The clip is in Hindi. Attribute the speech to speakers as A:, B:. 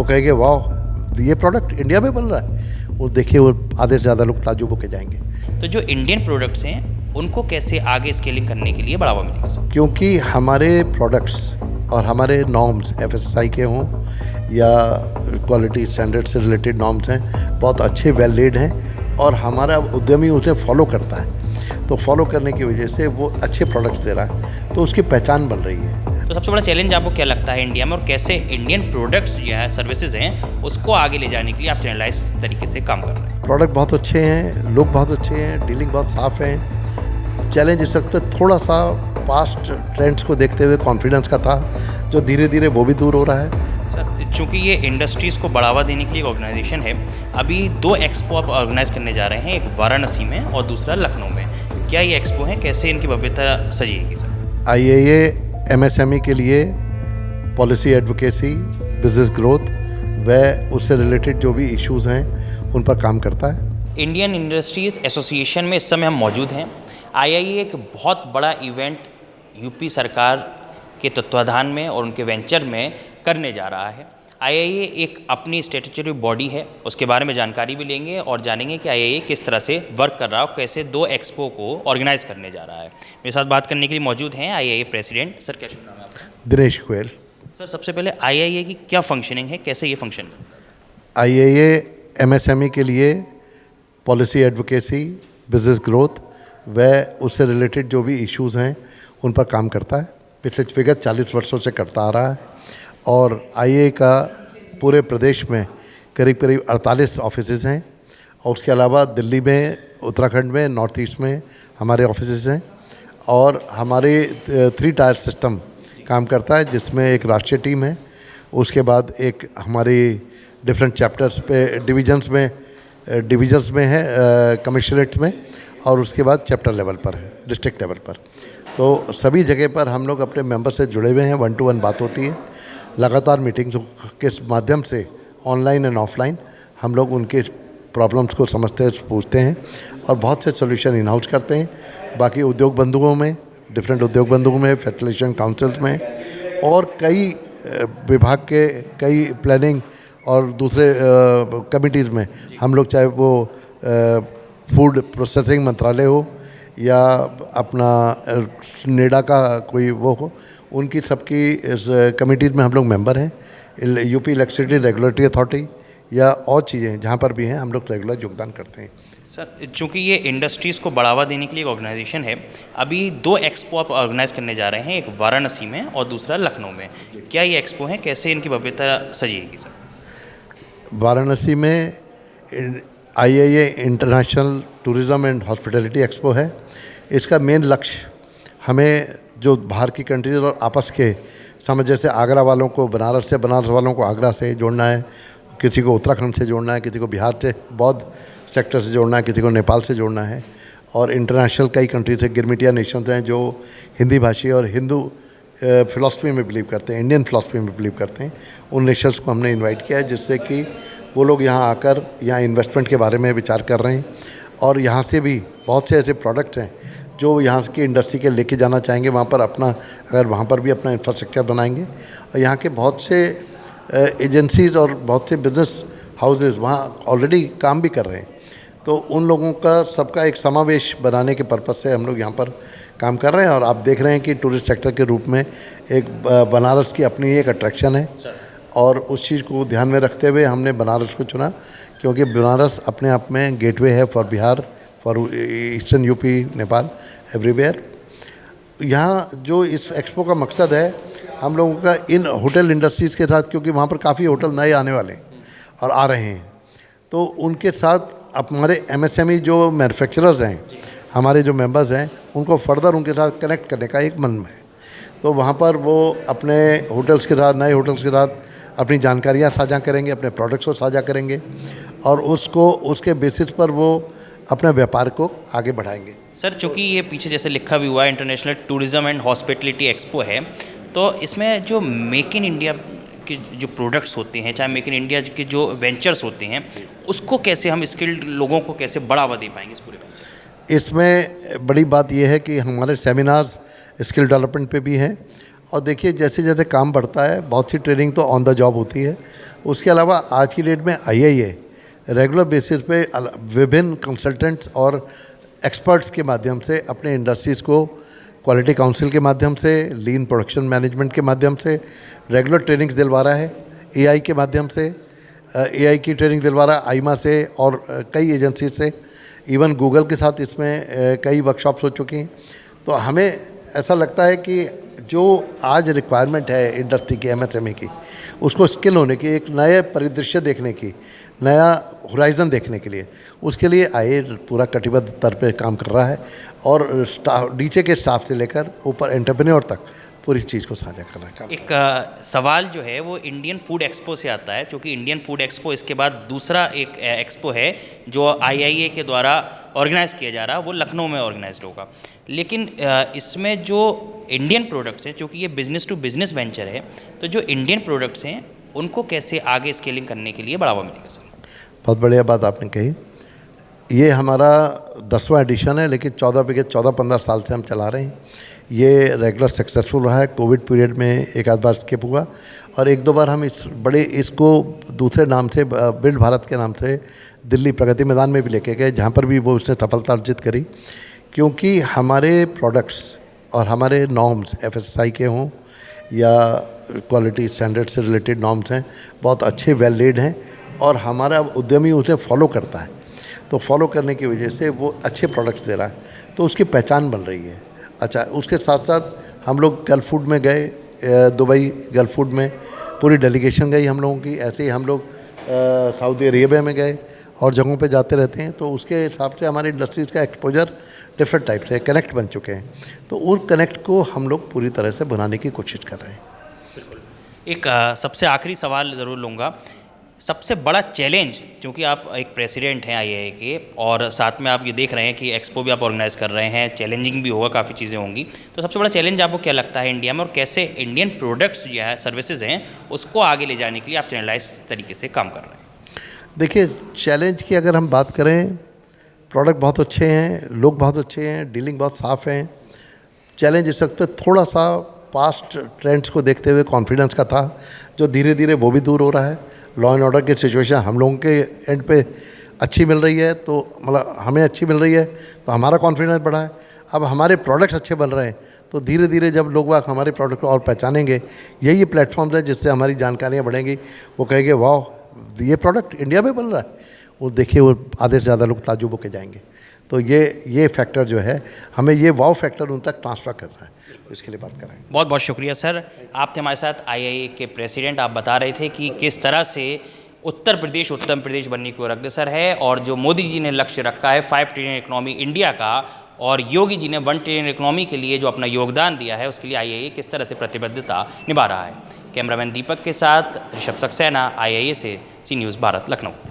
A: कहेंगे वाह ये प्रोडक्ट इंडिया में बन रहा है, वो देखिए वो आधे से ज़्यादा लोग ताज्जुब होके जाएंगे।
B: तो जो इंडियन प्रोडक्ट्स हैं उनको कैसे आगे स्केलिंग करने के लिए बढ़ावा मिलेगा सर?
A: क्योंकि हमारे प्रोडक्ट्स और हमारे नॉर्म्स FSSAI के हों या क्वालिटी स्टैंडर्ड से रिलेटेड नॉर्म्स हैं, बहुत अच्छे वेल लेड हैं और हमारा उद्यमी उसे फॉलो करता है। तो फॉलो करने की वजह से वो अच्छे प्रोडक्ट्स दे रहा है, तो उसकी पहचान बन रही है।
B: तो सबसे बड़ा चैलेंज आपको क्या लगता है इंडिया में, और कैसे इंडियन प्रोडक्ट्स जो है सर्विसेज हैं उसको आगे ले जाने के लिए आप चैनलाइज तरीके से काम कर रहे हैं?
A: प्रोडक्ट बहुत अच्छे हैं, लोग बहुत अच्छे हैं, डीलिंग बहुत साफ़ है। चैलेंज इस वक्त पे थोड़ा सा पास्ट ट्रेंड्स को देखते हुए कॉन्फिडेंस का था, जो धीरे धीरे वो भी दूर हो रहा है।
B: सर चूँकि ये इंडस्ट्रीज़ को बढ़ावा देने के लिए एक ऑर्गेनाइजेशन है, अभी 2 एक्सपो आप ऑर्गेनाइज करने जा रहे हैं, एक वाराणसी में और दूसरा लखनऊ में। क्या ये एक्सपो है, कैसे इनकी भव्यता सजेगी सर?
A: IAA MSME के लिए पॉलिसी एडवोकेसी, बिजनेस ग्रोथ व उससे रिलेटेड जो भी इश्यूज़ हैं उन पर काम करता है।
B: इंडियन इंडस्ट्रीज़ एसोसिएशन में इस समय हम मौजूद हैं। IIA एक बहुत बड़ा इवेंट यूपी सरकार के तत्वाधान में और उनके वेंचर में करने जा रहा है। IIA एक अपनी स्टैट्यूटरी बॉडी है, उसके बारे में जानकारी भी लेंगे और जानेंगे कि IIA किस तरह से वर्क कर रहा है और कैसे 2 एक्सपो को ऑर्गेनाइज करने जा रहा है। मेरे साथ बात करने के लिए मौजूद हैं IIA प्रेसिडेंट। सर क्या शुभ नाम है आपका?
A: दिनेश गोयल।
B: सर सबसे पहले IIA की क्या फंक्शनिंग है, कैसे ये फंक्शन करता है?
A: IAA MSME के लिए पॉलिसी एडवोकेसी, बिजनेस ग्रोथ व उससे रिलेटेड जो भी इश्यूज़ हैं उन पर काम करता है। पिछले विगत 40 वर्षों से करता आ रहा है और IAA का पूरे प्रदेश में करीब करीब 48 ऑफिसेज़ हैं और उसके अलावा दिल्ली में, उत्तराखंड में, नॉर्थ ईस्ट में हमारे ऑफिसेज़ हैं और हमारे 3 टायर सिस्टम काम करता है, जिसमें एक राष्ट्रीय टीम है, उसके बाद एक हमारी डिफरेंट चैप्टर्स पे डिवीजन्स में है, कमिश्नरेट्स में, और उसके बाद चैप्टर लेवल पर है, डिस्ट्रिक्ट लेवल पर। तो सभी जगह पर हम लोग अपने मेंबर से जुड़े हुए हैं, 1 to 1 बात होती है, लगातार मीटिंग्स के माध्यम से ऑनलाइन एंड ऑफलाइन हम लोग उनके प्रॉब्लम्स को समझते हैं, पूछते हैं और बहुत से सोल्यूशन इन हाउस करते हैं। बाकी उद्योग बंधुओं में, डिफरेंट उद्योग बंधुओं में, फेडरेशन काउंसिल्स में और कई विभाग के कई प्लानिंग और दूसरे कमिटीज़ में हम लोग, चाहे वो फूड प्रोसेसिंग मंत्रालय हो या अपना नेडा का कोई वो हो, उनकी सबकी इस कमिटीज़ में हम लोग मेंबर हैं। यूपी इलेक्ट्रिसिटी रेगुलेटरी अथॉरिटी या और चीज़ें जहाँ पर भी हैं हम लोग रेगुलर योगदान करते हैं।
B: सर चूँकि ये इंडस्ट्रीज़ को बढ़ावा देने के लिए एक ऑर्गेनाइजेशन है, अभी 2 एक्सपो आप ऑर्गेनाइज करने जा रहे हैं, एक वाराणसी में और दूसरा लखनऊ में। क्या ये एक्सपो है, कैसे इनकी भव्यता सजेगी सर?
A: वाराणसी में IAA international tourism and hospitality expo है। इसका मेन लक्ष्य हमें जो बाहर की कंट्रीज और आपस के समझ, जैसे आगरा वालों को बनारस से, बनारस वालों को आगरा से जोड़ना है, किसी को उत्तराखंड से जोड़ना है, किसी को बिहार से बौद्ध सेक्टर से जोड़ना है, किसी को नेपाल से जोड़ना है, और इंटरनेशनल कई कंट्रीज से गिरमिटिया नेशंस हैं जो हिंदी भाषी और हिंदू फ़िलासफ़ी में बिलीव करते हैं, इंडियन फ़िलासफ़ी में बिलीव करते हैं। उन नेशंस को हमने इनवाइट किया है, जिससे कि वो लोग यहाँ आकर यहाँ इन्वेस्टमेंट के बारे में विचार कर रहे हैं और यहाँ से भी बहुत से ऐसे प्रोडक्ट्स हैं जो यहाँ की इंडस्ट्री के लेके जाना चाहेंगे वहाँ पर अपना, अगर वहाँ पर भी अपना इंफ्रास्ट्रक्चर बनाएंगे। और यहाँ के बहुत से एजेंसीज़ और बहुत से बिज़नेस हाउसेस वहाँ ऑलरेडी काम भी कर रहे हैं, तो उन लोगों का सबका एक समावेश बनाने के पर्पज़ से हम लोग यहाँ पर काम कर रहे हैं। और आप देख रहे हैं कि टूरिस्ट सेक्टर के रूप में एक बनारस की अपनी एक अट्रैक्शन है और उस चीज़ को ध्यान में रखते हुए हमने बनारस को चुना, क्योंकि बनारस अपने आप में गेटवे है for Bihar, for eastern UP, Nepal, everywhere. यहाँ जो इस एक्सपो का मकसद है, हम लोगों का इन होटल इंडस्ट्रीज़ के साथ, क्योंकि वहाँ पर काफ़ी होटल नए आने वाले हैं और आ रहे हैं, तो उनके साथ हमारे MSME जो मैन्युफैक्चरर्स हैं, हमारे जो मेंबर्स हैं, उनको फर्दर उनके साथ कनेक्ट करने का एक मन है। तो वहाँ पर वो अपने होटल्स के साथ, नए होटल्स के साथ अपनी जानकारियाँ साझा करेंगे, अपने प्रोडक्ट्स को साझा करेंगे और उसके बेसिस पर वो अपने व्यापार को आगे बढ़ाएंगे।
B: सर चूँकि ये पीछे जैसे लिखा भी हुआ है international tourism and hospitality expo है, तो इसमें जो मेक इन इंडिया के जो प्रोडक्ट्स होते हैं, चाहे मेक इन इंडिया के जो वेंचर्स होते हैं, उसको कैसे हम स्किल्ड लोगों को कैसे बढ़ावा दे पाएंगे इस पूरे वेंचर?
A: इसमें बड़ी बात यह है कि हमारे सेमिनार्स स्किल डेवलपमेंट पे भी हैं और देखिए जैसे जैसे काम बढ़ता है बहुत सी ट्रेनिंग तो ऑन द जॉब होती है। उसके अलावा आज की डेट में आईआईए रेगुलर बेसिस पे विभिन्न कंसल्टेंट्स और एक्सपर्ट्स के माध्यम से अपने इंडस्ट्रीज़ को क्वालिटी काउंसिल के माध्यम से, लीन प्रोडक्शन मैनेजमेंट के माध्यम से रेगुलर ट्रेनिंग्स दिलवा रहा है। एआई के माध्यम से एआई की ट्रेनिंग दिलवा रहा है आईमा से और कई एजेंसी से, इवन गूगल के साथ इसमें कई वर्कशॉप्स हो चुकी हैं। तो हमें ऐसा लगता है कि जो आज रिक्वायरमेंट है इंडस्ट्री की, एमएसएमई की, उसको स्किल होने की, एक नए परिदृश्य देखने की, नया होराइज़न देखने के लिए, उसके लिए आईआईए पूरा कटिबद्ध स्तर पे काम कर रहा है और स्टाफ, नीचे के स्टाफ से लेकर ऊपर एंटरप्रेन्योर तक पूरी चीज़ को साझा कर रहा है।
B: एक सवाल जो है वो इंडियन फूड एक्सपो से आता है, क्योंकि इंडियन फूड एक्सपो इसके बाद दूसरा एक एक्सपो है जो आईआईए के द्वारा ऑर्गेनाइज किया जा रहा है, वो लखनऊ में ऑर्गेनाइज्ड होगा। लेकिन इसमें जो इंडियन प्रोडक्ट्स हैं, क्योंकि ये बिज़नेस टू बिज़नेस वेंचर है, तो जो इंडियन प्रोडक्ट्स हैं उनको कैसे आगे स्केलिंग करने के लिए बढ़ावा मिलेगा सर?
A: बहुत बढ़िया बात आपने कही। ये हमारा 10वां एडिशन है, लेकिन 14-15 साल से हम चला रहे हैं। ये रेगुलर सक्सेसफुल रहा है। कोविड पीरियड में एक आध बार स्किप हुआ और एक दो बार हम इसको दूसरे नाम से, बिल्ड भारत के नाम से दिल्ली प्रगति मैदान में भी लेके गए, जहाँ पर भी वो उसने सफलता अर्जित करी। क्योंकि हमारे प्रोडक्ट्स और हमारे नॉर्म्स एफएसएसआई के हों या क्वालिटी स्टैंडर्ड से रिलेटेड नॉर्म्स हैं, बहुत अच्छे वेल लेड हैं और हमारा उद्यमी उसे फॉलो करता है। तो फॉलो करने की वजह से वो अच्छे प्रोडक्ट्स दे रहा है, तो उसकी पहचान बन रही है। अच्छा, उसके साथ साथ हम लोग गल्फ फूड में गए, दुबई गल्फ फूड में पूरी डेलीगेशन गई हम लोगों की। ऐसे ही हम लोग सऊदी अरेबिया में गए और जगहों पे जाते रहते हैं, तो उसके हिसाब से हमारी इंडस्ट्रीज़ का एक्सपोजर डिफरेंट टाइप से कनेक्ट बन चुके हैं। तो उन कनेक्ट को हम लोग पूरी तरह से बनाने की कोशिश कर रहे हैं।
B: एक सबसे आखिरी सवाल ज़रूर लूँगा। सबसे बड़ा चैलेंज, क्योंकि आप एक प्रेसिडेंट हैं आईआईए के और साथ में आप ये देख रहे हैं कि एक्सपो भी आप ऑर्गेनाइज कर रहे हैं, चैलेंजिंग भी होगा, काफ़ी चीज़ें होंगी, तो सबसे बड़ा चैलेंज आपको क्या लगता है इंडिया में, और कैसे इंडियन प्रोडक्ट्स जो है, सर्विसेज हैं, उसको आगे ले जाने के लिए आप चैनलाइज तरीके से काम कर रहे हैं? देखिए,
A: चैलेंज की अगर हम बात करें, प्रोडक्ट बहुत अच्छे हैं, लोग बहुत अच्छे हैं, डीलिंग बहुत साफ़ हैं। चैलेंज इस वक्त पे थोड़ा सा पास्ट ट्रेंड्स को देखते हुए कॉन्फिडेंस का था, जो धीरे धीरे वो भी दूर हो रहा है। लॉ एंड ऑर्डर की सिचुएशन हम लोगों के एंड पे अच्छी मिल रही है, तो मतलब हमें अच्छी मिल रही है, तो हमारा कॉन्फिडेंस बढ़ा है। अब हमारे प्रोडक्ट्स अच्छे बन रहे हैं, तो धीरे धीरे जब लोग हमारे प्रोडक्ट को और पहचानेंगे, यही प्लेटफॉर्म्स है जिससे हमारी जानकारियाँ बढ़ेंगी। वो कहेंगे वाह, ये प्रोडक्ट इंडिया में बन रहा है, और देखिए वो आधे से ज़्यादा लोग ताज्जुब होके जाएंगे। तो ये फैक्टर जो है, हमें ये वाव फैक्टर उन तक ट्रांसफ़र करना है, इसके लिए बात कर रहे हैं।
B: बहुत बहुत शुक्रिया सर, आप थे हमारे साथ आईआईए के प्रेसिडेंट। आप बता रहे थे कि किस तरह से उत्तर प्रदेश उत्तम प्रदेश बनने की ओर अग्रसर है, और जो मोदी जी ने लक्ष्य रखा है 5 ट्रिलियन इकोनॉमी इंडिया का, और योगी जी ने 1 ट्रिलियन इकोनॉमी के लिए जो अपना योगदान दिया है, उसके लिए आईआईए किस तरह से प्रतिबद्धता निभा रहा है। कैमरामैन दीपक के साथ ऋषभ सक्सेना, आईआईए से, सी न्यूज़ भारत, लखनऊ।